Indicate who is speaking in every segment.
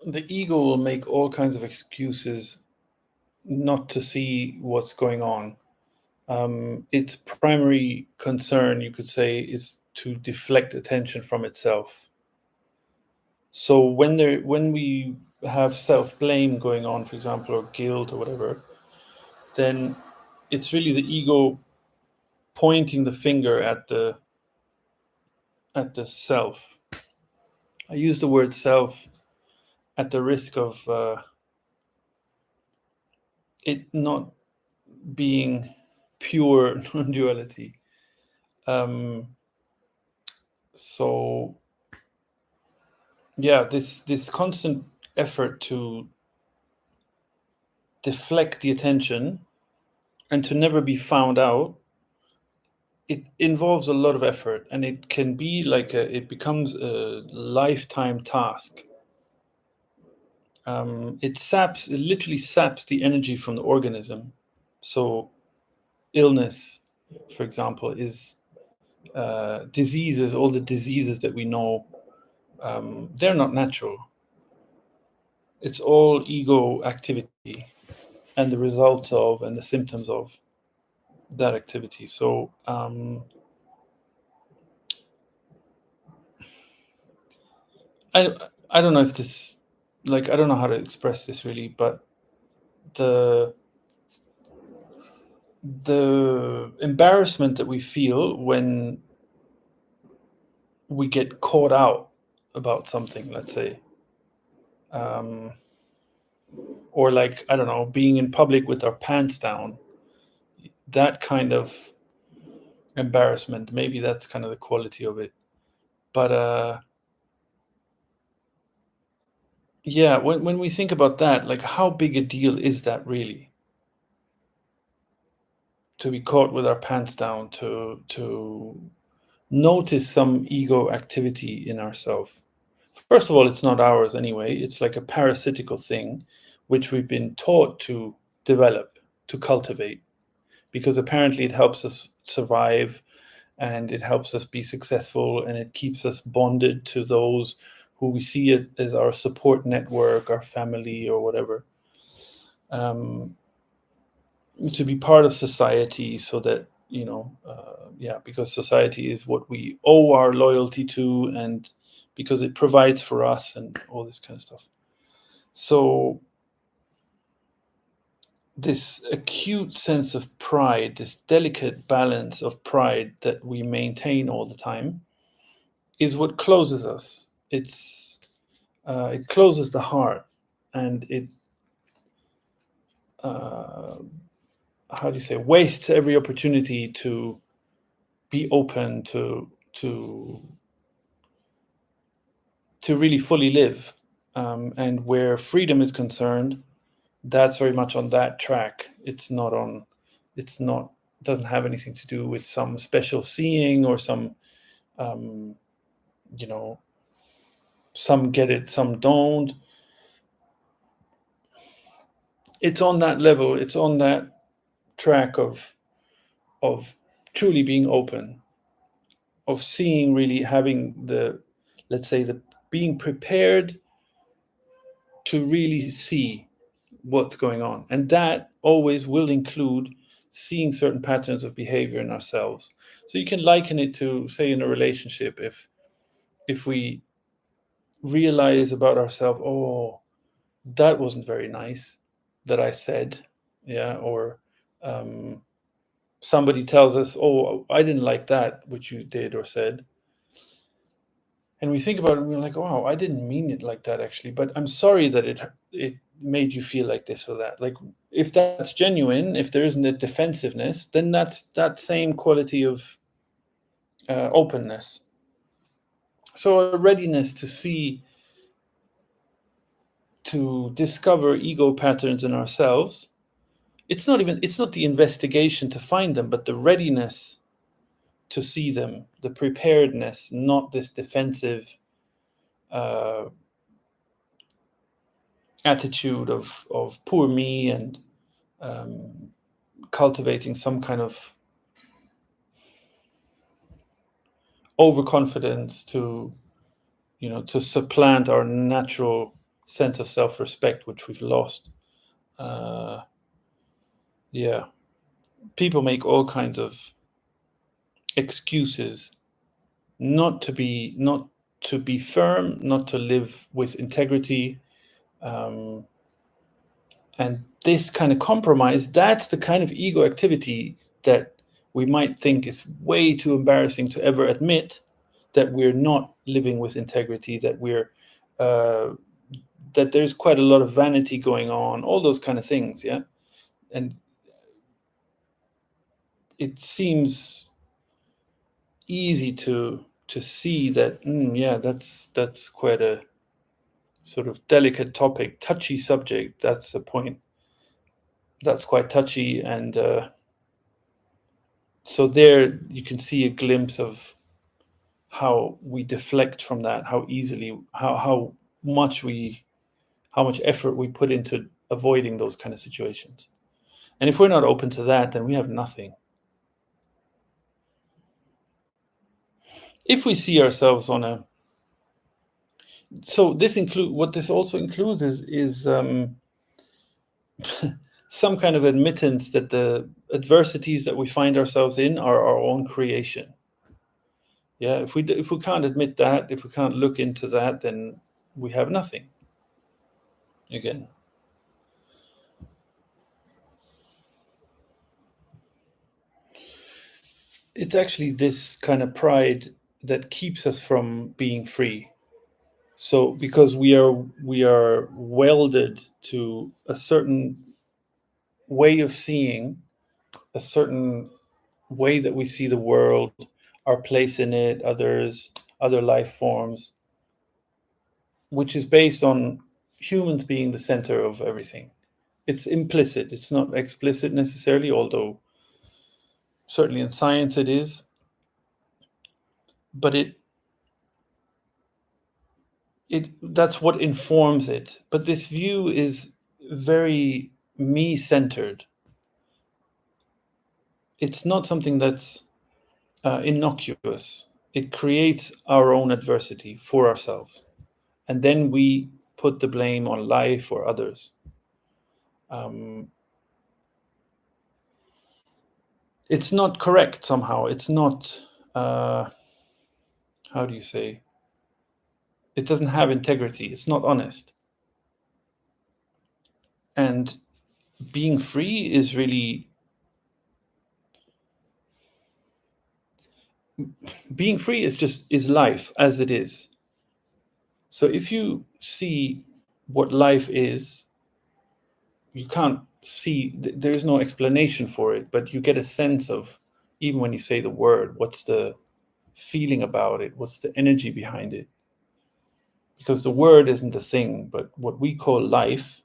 Speaker 1: the ego will make all kinds of excuses not to see what's going on. Its primary concern, you could say, is to deflect attention from itself. So when we have self-blame going on, for example, or guilt or whatever, then it's really the ego pointing the finger at the self. I use the word self at the risk of it not being pure non-duality. So yeah, this constant effort to deflect the attention and to never be found out, it involves a lot of effort, and it can be like it becomes a lifetime task. It literally saps the energy from the organism. So illness, for example, is diseases. All the diseases that we know, they're not natural. It's all ego activity and the results of and the symptoms of that activity. So I I don't know if this, like, I don't know how to express this really, but the embarrassment that we feel when we get caught out about something, let's say, um, or like, I don't know, being in public with our pants down, that kind of embarrassment, maybe that's kind of the quality of it. But yeah, when we think about that, like, how big a deal is that really? To be caught with our pants down, to notice some ego activity in ourselves. First of all, it's not ours anyway. It's like a parasitical thing, which we've been taught to develop, to cultivate, because apparently it helps us survive and it helps us be successful and it keeps us bonded to those who we see it as our support network, our family, or whatever. To be part of society, so that, yeah, because society is what we owe our loyalty to, and because it provides for us and all this kind of stuff. So this acute sense of pride, this delicate balance of pride that we maintain all the time, is what closes us. It closes the heart, and it how do you say, wastes every opportunity to be open, to really fully live. And where freedom is concerned, that's very much on that track. It's not, doesn't have anything to do with some special seeing or some, um, you know, some get it, some don't. It's on that level. It's on that track of truly being open, of seeing, really having the, let's say, the being prepared to really see what's going on. And that always will include seeing certain patterns of behavior in ourselves. So you can liken it to, say, in a relationship, if we realize about ourselves, oh, that wasn't very nice that I said, yeah, or somebody tells us, oh, I didn't like that which you did or said, and we think about it and we're like, wow, I didn't mean it like that actually, but I'm sorry that it made you feel like this or that. Like, if that's genuine, if there isn't a defensiveness, then that's that same quality of openness. So a readiness to see, to discover ego patterns in ourselves. It's not the investigation to find them, but the readiness to see them, the preparedness, not this defensive uh, attitude of poor me, and um, cultivating some kind of overconfidence to, to supplant our natural sense of self-respect, which we've lost. Yeah, people make all kinds of excuses not to be firm, not to live with integrity. And this kind of compromise, that's the kind of ego activity that we might think is way too embarrassing to ever admit, that we're not living with integrity, that we're that there's quite a lot of vanity going on, all those kind of things. Yeah. And it seems easy to see that, yeah, that's quite a sort of delicate topic, touchy subject. That's the point. That's quite touchy. And so there you can see a glimpse of how we deflect from that, how easily, how much effort we put into avoiding those kind of situations. And if we're not open to that, then we have nothing. If we see ourselves on a, so this include, what this also includes is some kind of admittance that the adversities that we find ourselves in are our own creation. Yeah, if we can't admit that, if we can't look into that, then we have nothing. Again, it's actually this kind of pride that keeps us from being free. So because we are welded to a certain way of seeing, a certain way that we see the world, our place in it, others, other life forms, which is based on humans being the center of everything. It's implicit, it's not explicit necessarily, although certainly in science it is. But that's what informs it. But this view is very me-centered. It's not something that's innocuous. It creates our own adversity for ourselves, and then we put the blame on life or others. It's not correct somehow. It's not, how do you say? It doesn't have integrity. It's not honest. And being free is really, being free is life as it is. So if you see what life is, you can't see, there is no explanation for it, but you get a sense of, even when you say the word, what's the feeling about it, what's the energy behind it. Because the word isn't the thing, but what we call life,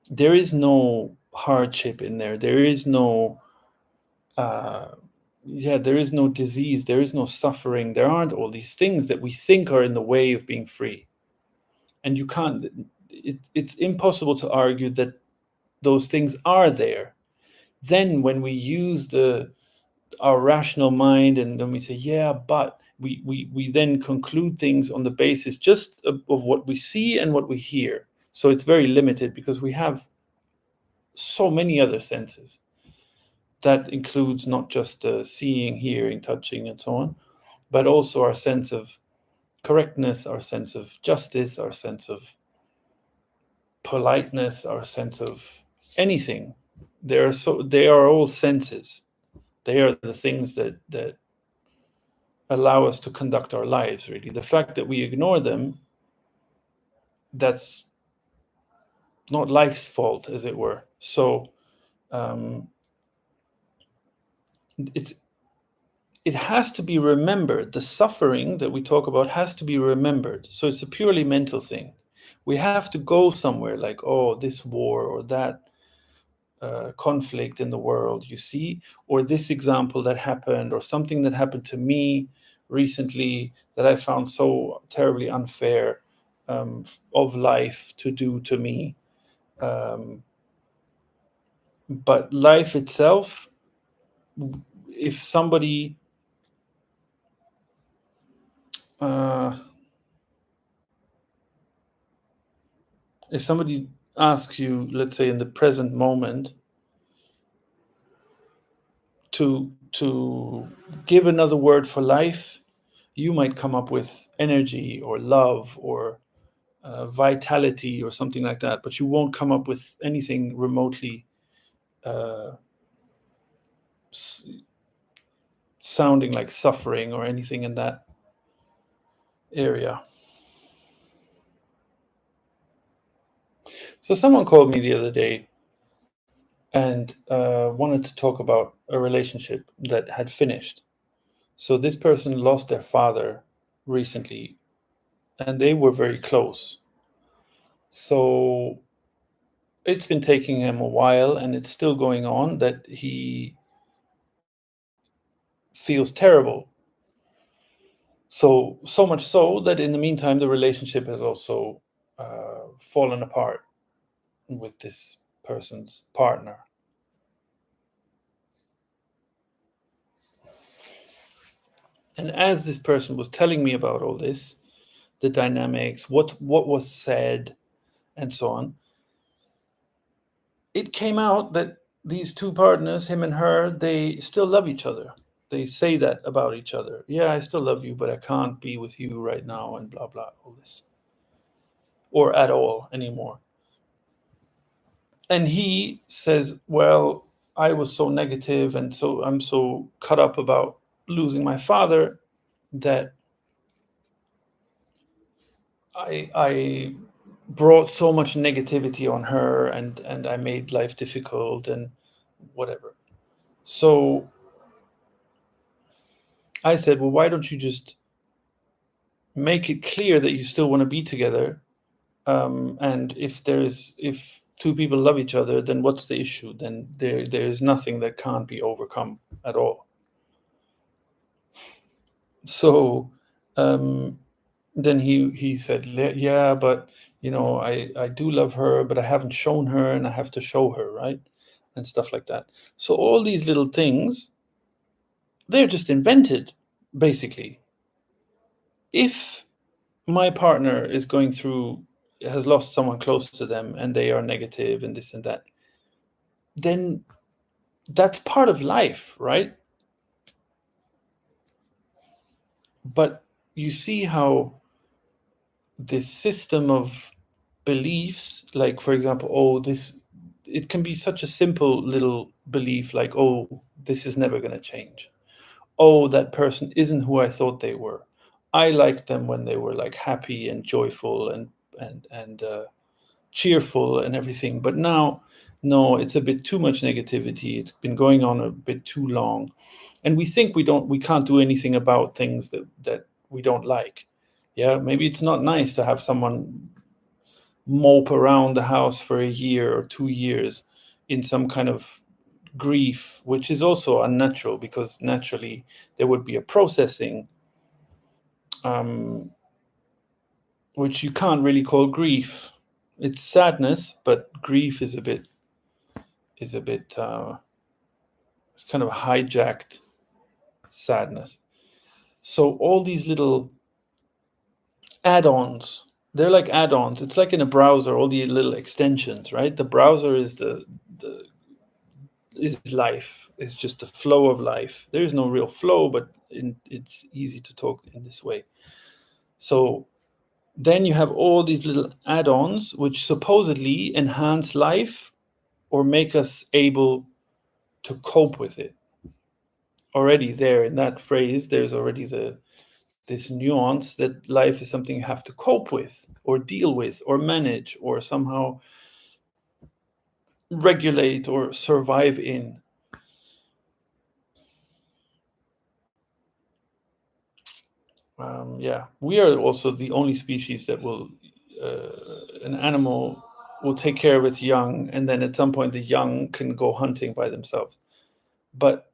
Speaker 1: there is no hardship in there. There is no, there is no disease. There is no suffering. There aren't all these things that we think are in the way of being free. And you can't, it's impossible to argue that those things are there. Then when we use our rational mind, and then we say, yeah, but we then conclude things on the basis just of what we see and what we hear. So it's very limited because we have so many other senses. That includes not just seeing, hearing, touching, and so on, but also our sense of correctness, our sense of justice, our sense of politeness, our sense of anything. They are all senses. They are the things that allow us to conduct our lives, really. The fact that we ignore them, that's not life's fault, as it were. So it has to be remembered. The suffering that we talk about has to be remembered. So it's a purely mental thing. We have to go somewhere like, oh, this war or that conflict in the world, you see, or this example that happened, or something that happened to me recently that I found so terribly unfair of life to do to me. But life itself, if somebody If somebody asks you, let's say in the present moment, to give another word for life, you might come up with energy or love or vitality or something like that, but you won't come up with anything remotely uh, s- sounding like suffering or anything in that area. So someone called me the other day and wanted to talk about a relationship that had finished. So this person lost their father recently, and they were very close. So it's been taking him a while, and it's still going on, that he feels terrible. So much so that in the meantime, the relationship has also fallen apart with this person's partner. And as this person was telling me about all this, the dynamics, what was said, and so on, it came out that these two partners, him and her, they still love each other. They say that about each other. Yeah, I still love you, but I can't be with you right now, and blah blah, all this, or at all anymore. And he says, well, I was so negative, and so I'm so cut up about losing my father that I brought so much negativity on her, and I made life difficult and whatever. So I said, well, why don't you just make it clear that you still want to be together? And if two people love each other, then what's the issue? Then there is nothing that can't be overcome at all. So um, then he said, yeah, but I do love her, but I haven't shown her, and I have to show her, right? And stuff like that. So all these little things, they're just invented, basically. If my partner is going through, has lost someone close to them, and they are negative and this and that, then that's part of life, right? But you see how this system of beliefs, like for example, it can be such a simple little belief, like, oh, this is never going to change. Oh, that person isn't who I thought they were. I liked them when they were like happy and joyful and cheerful and everything, but now, no, it's a bit too much negativity. It's been going on a bit too long, and we think we can't do anything about things that we don't like. Yeah, maybe it's not nice to have someone mope around the house for a year or 2 years in some kind of grief, which is also unnatural, because naturally there would be a processing, um, which you can't really call grief. It's sadness, but grief is a bit it's kind of hijacked sadness. So all these little add-ons, they're like add-ons. It's like in a browser, all the little extensions, right? The browser the is life. It's just the flow of life. There is no real flow, but it's easy to talk in this way. So then you have all these little add-ons which supposedly enhance life or make us able to cope with it. Already there in that phrase, there's already this nuance that life is something you have to cope with or deal with or manage or somehow regulate or survive in. Yeah, we are also the only species that an animal will take care of its young, and then at some point the young can go hunting by themselves. But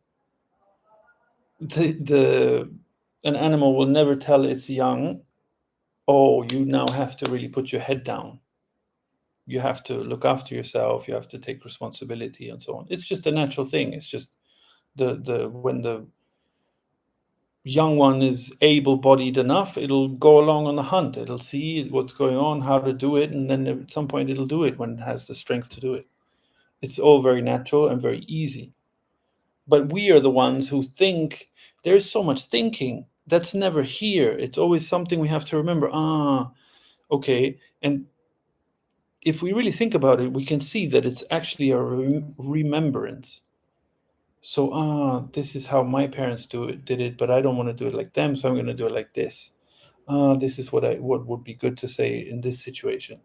Speaker 1: the an animal will never tell its young, oh, you now have to really put your head down. You have to look after yourself. You have to take responsibility, and so on. It's just a natural thing. It's just the when young one is able-bodied enough, it'll go along on the hunt. It'll see what's going on, how to do it, and then at some point it'll do it when it has the strength to do it. It's all very natural and very easy. But we are the ones who think. There's so much thinking that's never here. It's always something we have to remember. Okay. And if we really think about it, we can see that it's actually a remembrance. So, this is how my parents did it, but I don't want to do it like them, so I'm going to do it like this. This is what would be good to say in this situation.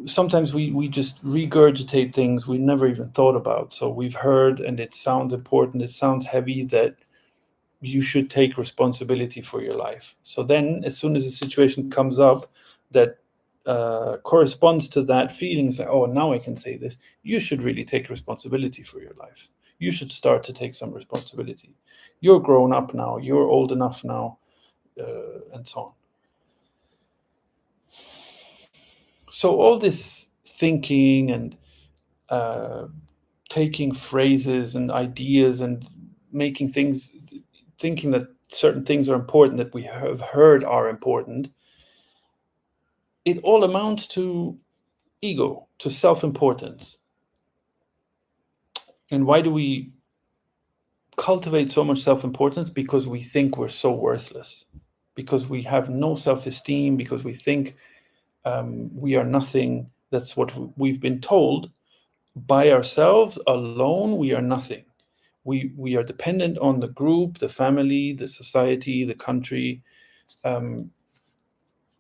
Speaker 1: Sometimes we just regurgitate things we never even thought about. So we've heard, and it sounds important, it sounds heavy, that you should take responsibility for your life. So then, as soon as a situation comes up that corresponds to that feeling, it's like, oh, now I can say this. You should really take responsibility for your life. You should start to take some responsibility. You're grown up now. You're old enough now, and so on. So all this thinking and taking phrases and ideas and making things, thinking that certain things are important, that we have heard are important, it all amounts to ego, to self-importance. And why do we cultivate so much self-importance? Because we think we're so worthless, because we have no self-esteem, because we think we are nothing. That's what we've been told. By ourselves alone, we are nothing. We are dependent on the group, the family, the society, the country.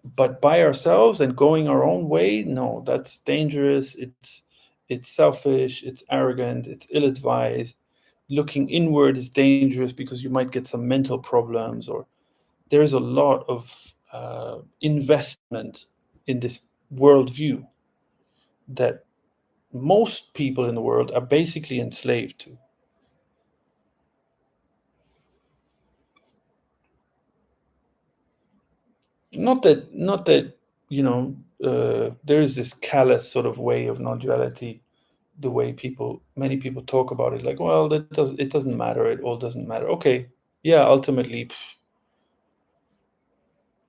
Speaker 1: But by ourselves and going our own way, no, that's dangerous. It's selfish, it's arrogant, it's ill-advised. Looking inward is dangerous because you might get some mental problems, or there's a lot of investment in this worldview that most people in the world are basically enslaved to. Not that there is this callous sort of way of non-duality, the way many people talk about it, like, well, it doesn't matter, it all doesn't matter. Okay, yeah, ultimately,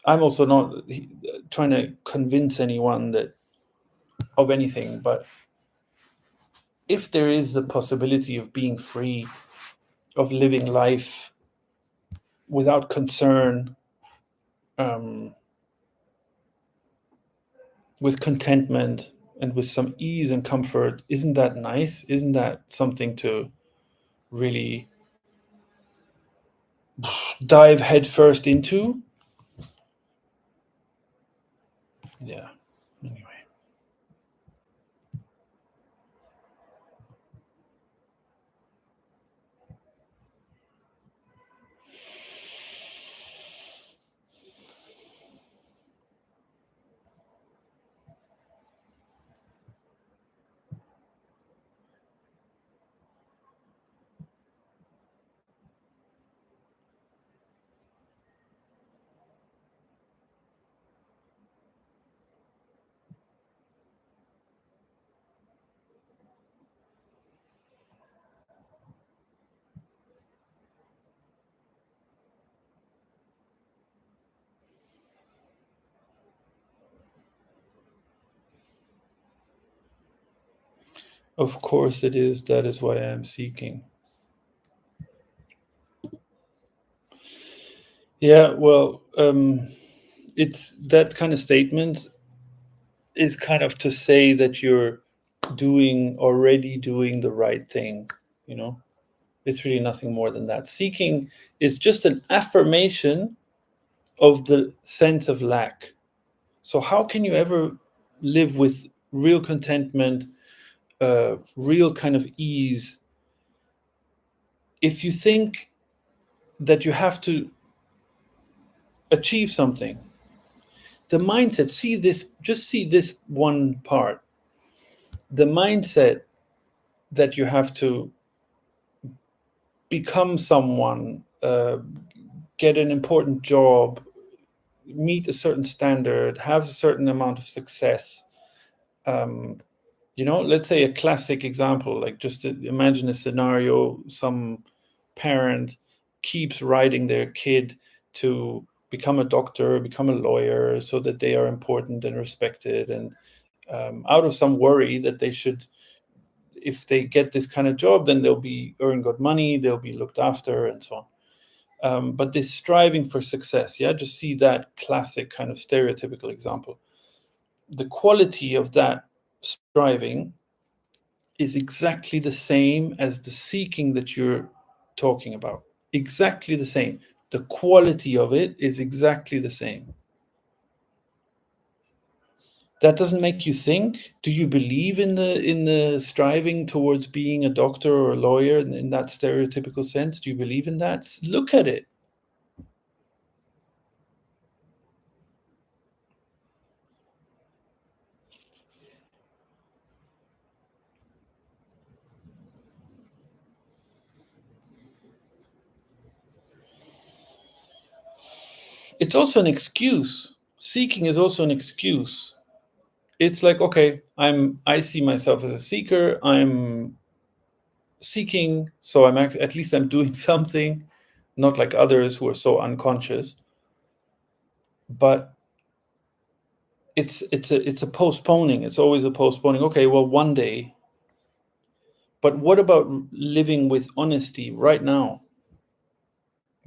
Speaker 1: I'm also not trying to convince anyone that of anything, but if there is the possibility of being free, of living life without concern, um, with contentment and with some ease and comfort, isn't that nice? Isn't that something to really dive headfirst into? Yeah. Anyway. Of course it is. That is why I am seeking. Yeah, well, it's that kind of statement is kind of to say that you're already doing the right thing, you know? It's really nothing more than that. Seeking is just an affirmation of the sense of lack. So how can you ever live with real contentment, real kind of ease, if you think that you have to achieve something? The mindset, see this one part. The mindset that you have to become someone, get an important job, meet a certain standard, have a certain amount of success. Let's say a classic example, like just to imagine a scenario, some parent keeps writing their kid to become a doctor, become a lawyer, so that they are important and respected, and out of some worry that they should, if they get this kind of job, then they'll be earn good money, they'll be looked after, and so on. But this striving for success, yeah, just see that classic kind of stereotypical example. The quality of that striving is exactly the same as the seeking that you're talking about. Exactly the same. The quality of it is exactly the same. That doesn't make you think? Do you believe in the striving towards being a doctor or a lawyer in that stereotypical sense? Do you believe in that? Look at it. It's also an excuse. Seeking is also an excuse. It's like, okay, I see myself as a seeker. I'm seeking, so at least I'm doing something, not like others who are so unconscious. But it's a postponing. It's always a postponing. Okay, well, one day. But what about living with honesty right now?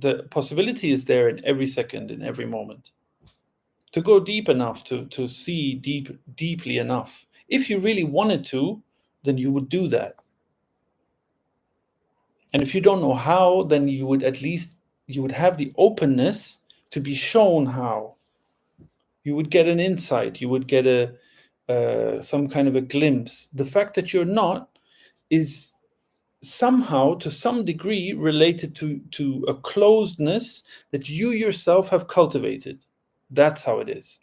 Speaker 1: The possibility is there in every second, in every moment. To go deep enough, to see deeply enough. If you really wanted to, then you would do that. And if you don't know how, then you would at least you would have the openness to be shown how. You would get an insight. You would get some kind of a glimpse. The fact that you're not is somehow, to some degree, related to a closedness that you yourself have cultivated. That's how it is.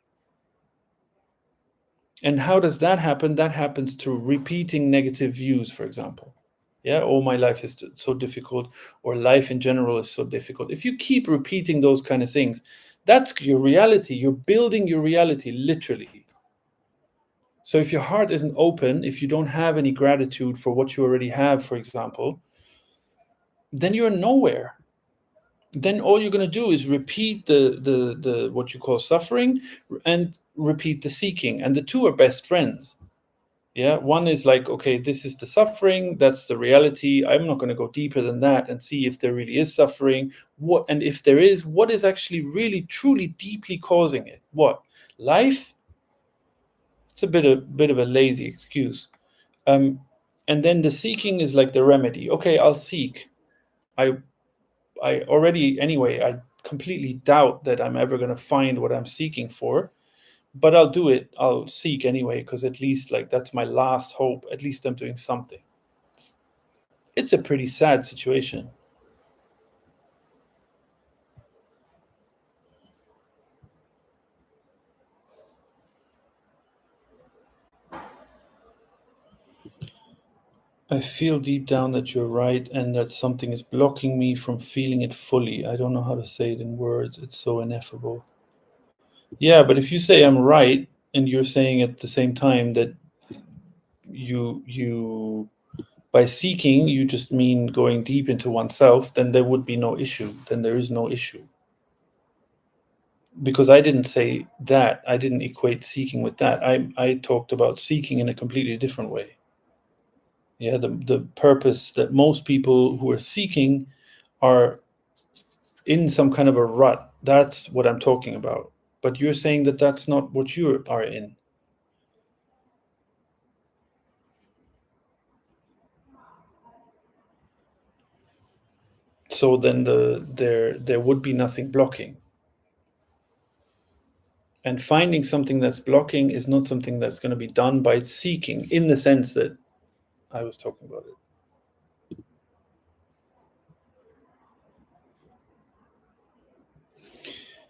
Speaker 1: And how does that happen? That happens through repeating negative views, for example. Yeah, oh, my life is so difficult, or life in general is so difficult. If you keep repeating those kind of things, that's your reality. You're building your reality, literally. So if your heart isn't open, if you don't have any gratitude for what you already have, for example, then you're nowhere. Then all you're going to do is repeat the what you call suffering, and repeat the seeking, and the two are best friends. Yeah, one is like, okay, this is the suffering, that's the reality. I'm not going to go deeper than that and see if there really is suffering. What, and if there is, what is actually really truly deeply causing it? What? Life? It's a bit of a lazy excuse. And then the seeking is like the remedy. Okay, I'll seek. I already, anyway, I completely doubt that I'm ever going to find what I'm seeking for, but I'll do it. I'll seek anyway, because at least, like, that's my last hope. At least I'm doing something. It's a pretty sad situation. I feel deep down that you're right, and that something is blocking me from feeling it fully. I don't know how to say it in words. It's so ineffable. Yeah, but if you say I'm right, and you're saying at the same time that you by seeking you just mean going deep into oneself, then there would be no issue. Then there is no issue. Because I didn't say that. I didn't equate seeking with that. I talked about seeking in a completely different way. Yeah, the purpose that most people who are seeking are in some kind of a rut. That's what I'm talking about. But you're saying that that's not what you are in. So then there would be nothing blocking. And finding something that's blocking is not something that's going to be done by seeking, in the sense that I was talking about it.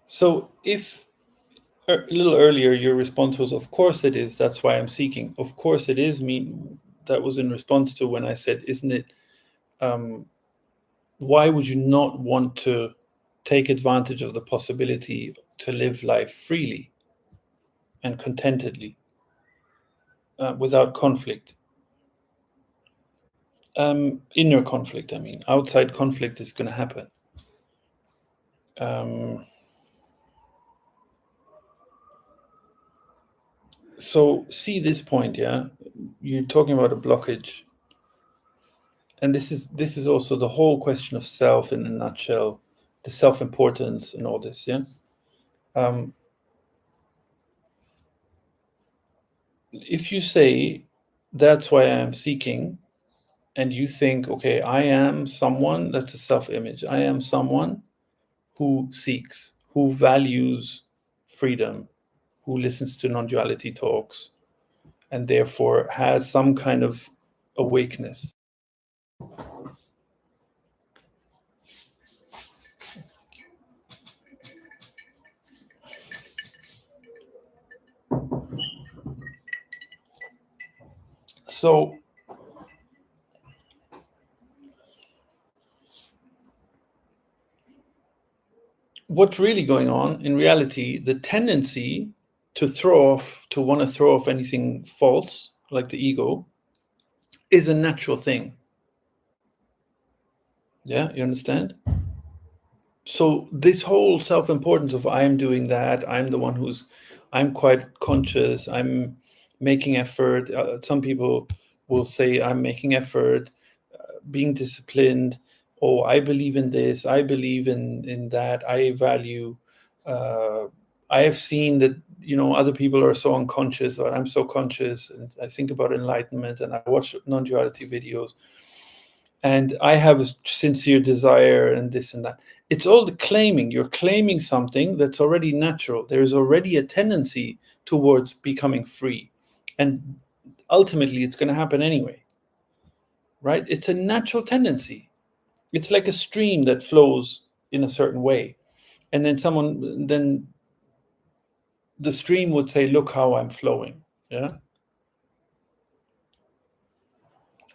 Speaker 1: So if a little earlier your response was, of course it is, that's why I'm seeking. Of course it is, that was in response to when I said, isn't it, why would you not want to take advantage of the possibility to live life freely and contentedly, without conflict? Inner conflict, I mean. Outside conflict is going to happen. So see this point, yeah? You're talking about a blockage. And this is also the whole question of self in a nutshell, the self-importance and all this, yeah? If you say, that's why I am seeking, and you think, okay, I am someone, that's a self-image. I am someone who seeks, who values freedom, who listens to non-duality talks, and therefore has some kind of awakeness. So what's really going on in reality, the tendency to want to throw off anything false, like the ego, is a natural thing. Yeah, you understand? So this whole self-importance of I'm doing that, I'm quite conscious, I'm making effort. Some people will say I'm making effort, being disciplined. Oh, I believe in this, I believe in that, I value. uh, I have seen that, other people are so unconscious, or I'm so conscious, and I think about enlightenment, and I watch non-duality videos, and I have a sincere desire, and this and that. It's all the claiming. You're claiming something that's already natural. There is already a tendency towards becoming free, and ultimately it's going to happen anyway, right? It's a natural tendency. It's like a stream that flows in a certain way, and then the stream would say, look how I'm flowing. Yeah.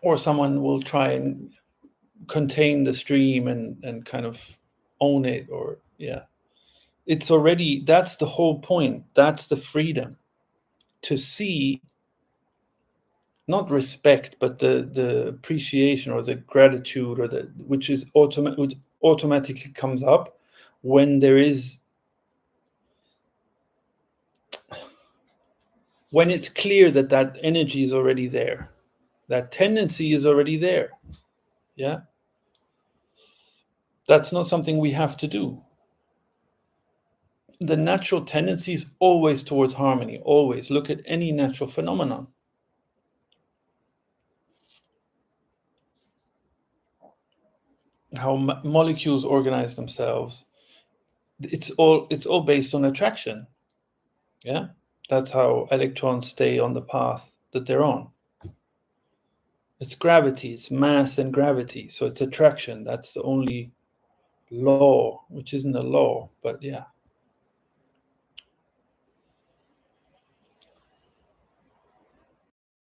Speaker 1: Or someone will try and contain the stream and kind of own it, or yeah. It's already, that's the whole point. That's the freedom to see, not respect, but the appreciation or the gratitude, or the which is which automatically comes up when when it's clear that that energy is already there, that tendency is already there. Yeah, that's not something we have to do. The natural tendency is always towards harmony. Always look at any natural phenomenon. How molecules organize themselves, it's all based on attraction. Yeah, that's how electrons stay on the path that they're on. It's gravity, it's mass and gravity, so it's attraction. That's the only law, which isn't a law, but yeah.